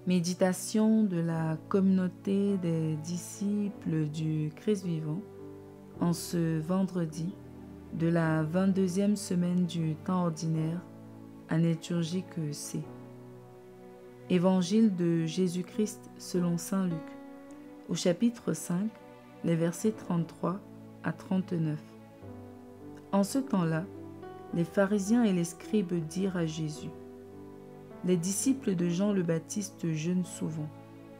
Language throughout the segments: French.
Méditation de la communauté des disciples du Christ vivant en ce vendredi de la 22e semaine du temps ordinaire, année liturgique C. Évangile de Jésus-Christ selon saint Luc, au chapitre 5, les versets 33 à 39. En ce temps-là, les pharisiens et les scribes dirent à Jésus: les disciples de Jean le Baptiste jeûnent souvent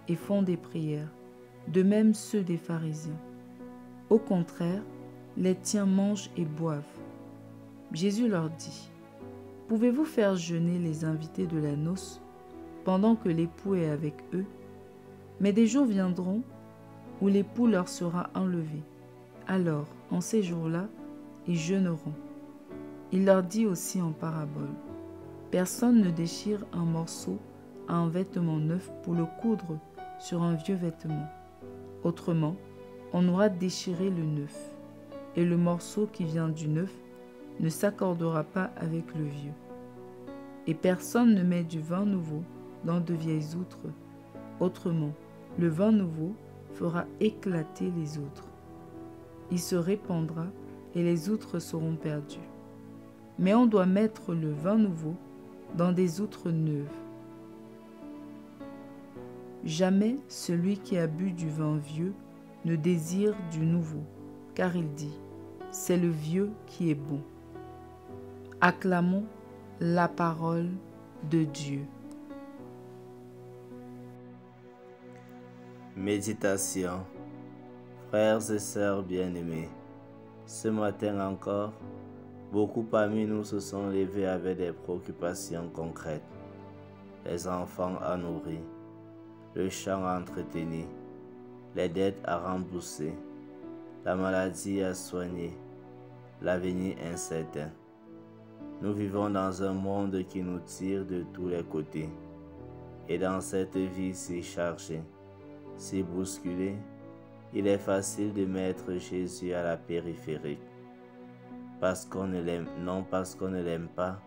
et font des prières, de même ceux des pharisiens. Au contraire, les tiens mangent et boivent. Jésus leur dit: pouvez-vous faire jeûner les invités de la noce pendant que l'époux est avec eux? Mais des jours viendront où l'époux leur sera enlevé. Alors, en ces jours-là, ils jeûneront. Il leur dit aussi en parabole: personne ne déchire un morceau à un vêtement neuf pour le coudre sur un vieux vêtement. Autrement, on aura déchiré le neuf, et le morceau qui vient du neuf ne s'accordera pas avec le vieux. Et personne ne met du vin nouveau dans de vieilles outres. Autrement, le vin nouveau fera éclater les outres. Il se répandra et les outres seront perdues. Mais on doit mettre le vin nouveau dans des outres neuves. Jamais celui qui a bu du vin vieux ne désire du nouveau, car il dit: c'est le vieux qui est bon. Acclamons la parole de Dieu. Méditation. Frères et sœurs bien-aimés, ce matin encore, beaucoup parmi nous se sont levés avec des préoccupations concrètes. Les enfants à nourrir, le champ à entretenir, les dettes à rembourser, la maladie à soigner, l'avenir incertain. Nous vivons dans un monde qui nous tire de tous les côtés. Et dans cette vie si chargée, si bousculée, il est facile de mettre Jésus à la périphérie. Non parce qu'on ne l'aime pas,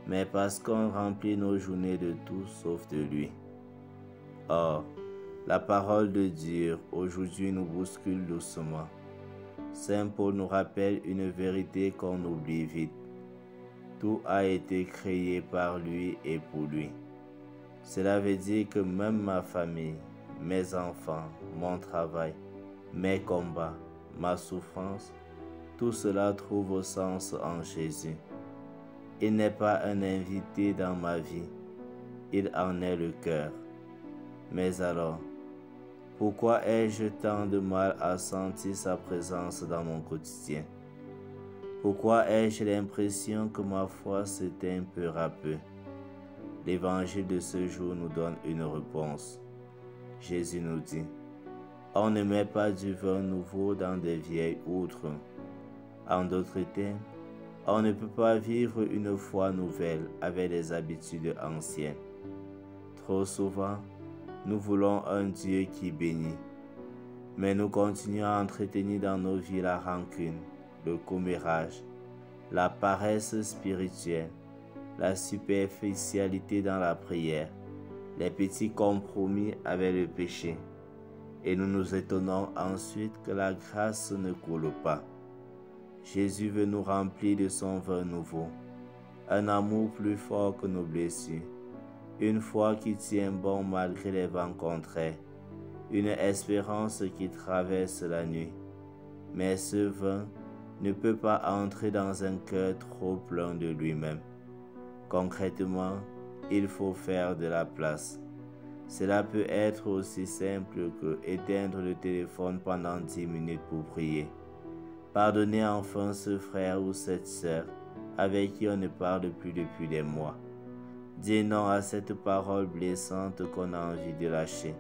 mais parce qu'on remplit nos journées de tout sauf de lui. Or, la parole de Dieu aujourd'hui nous bouscule doucement. Saint Paul nous rappelle une vérité qu'on oublie vite. Tout a été créé par lui et pour lui. Cela veut dire que même ma famille, mes enfants, mon travail, mes combats, ma souffrance, tout cela trouve sens en Jésus. Il n'est pas un invité dans ma vie, il en est le cœur. Mais alors, pourquoi ai-je tant de mal à sentir sa présence dans mon quotidien? Pourquoi ai-je l'impression que ma foi s'éteint peu à peu? L'évangile de ce jour nous donne une réponse. Jésus nous dit: on ne met pas du vin nouveau dans des vieilles outres. En d'autres termes, on ne peut pas vivre une foi nouvelle avec des habitudes anciennes. Trop souvent, nous voulons un Dieu qui bénit, mais nous continuons à entretenir dans nos vies la rancune, le commérage, la paresse spirituelle, la superficialité dans la prière, les petits compromis avec le péché. Et nous nous étonnons ensuite que la grâce ne coule pas. Jésus veut nous remplir de son vin nouveau, un amour plus fort que nos blessures, une foi qui tient bon malgré les vents contraires, une espérance qui traverse la nuit. Mais ce vin ne peut pas entrer dans un cœur trop plein de lui-même. Concrètement, il faut faire de la place. Cela peut être aussi simple que éteindre le téléphone pendant 10 minutes pour prier. Pardonner enfin ce frère ou cette sœur avec qui on ne parle plus depuis des mois. Dire non à cette parole blessante qu'on a envie de lâcher.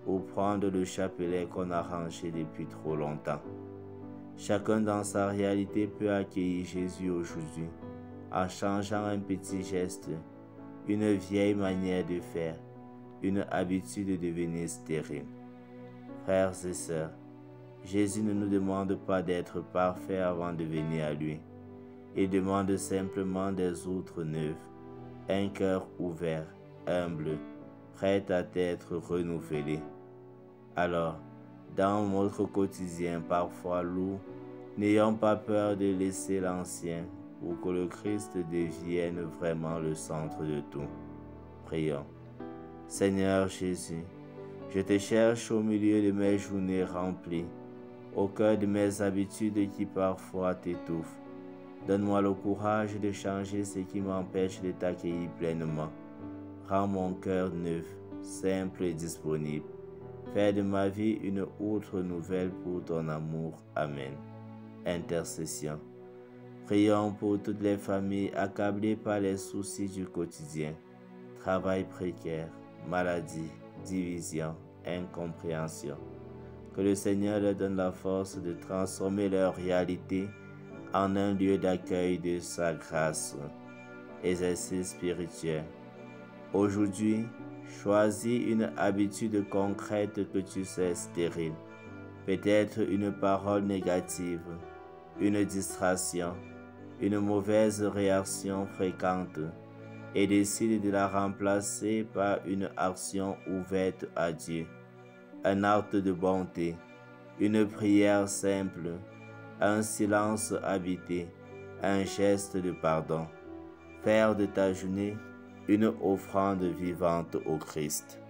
Ou prendre le chapelet qu'on a rangé depuis trop longtemps. Chacun dans sa réalité peut accueillir Jésus aujourd'hui en changeant un petit geste, une vieille manière de faire, une habitude devenue stérile. Frères et sœurs, Jésus ne nous demande pas d'être parfaits avant de venir à lui. Il demande simplement des outres neuves, un cœur ouvert, humble, prête à être renouvelée. Alors, dans notre quotidien parfois lourd, n'ayons pas peur de laisser l'ancien pour que le Christ devienne vraiment le centre de tout. Prions. Seigneur Jésus, je te cherche au milieu de mes journées remplies, au cœur de mes habitudes qui parfois t'étouffent. Donne-moi le courage de changer ce qui m'empêche de t'accueillir pleinement. Rends mon cœur neuf, simple et disponible. Fais de ma vie une autre nouvelle pour ton amour. Amen. Intercession. Prions pour toutes les familles accablées par les soucis du quotidien, travail précaire, maladie, division, incompréhension. Que le Seigneur leur donne la force de transformer leur réalité en un lieu d'accueil de sa grâce. Exercice spirituel. Aujourd'hui, choisis une habitude concrète que tu sais stérile. Peut-être une parole négative, une distraction, une mauvaise réaction fréquente, et décide de la remplacer par une action ouverte à Dieu, un acte de bonté, une prière simple, un silence habité, un geste de pardon. Faire de ta journée une offrande vivante au Christ.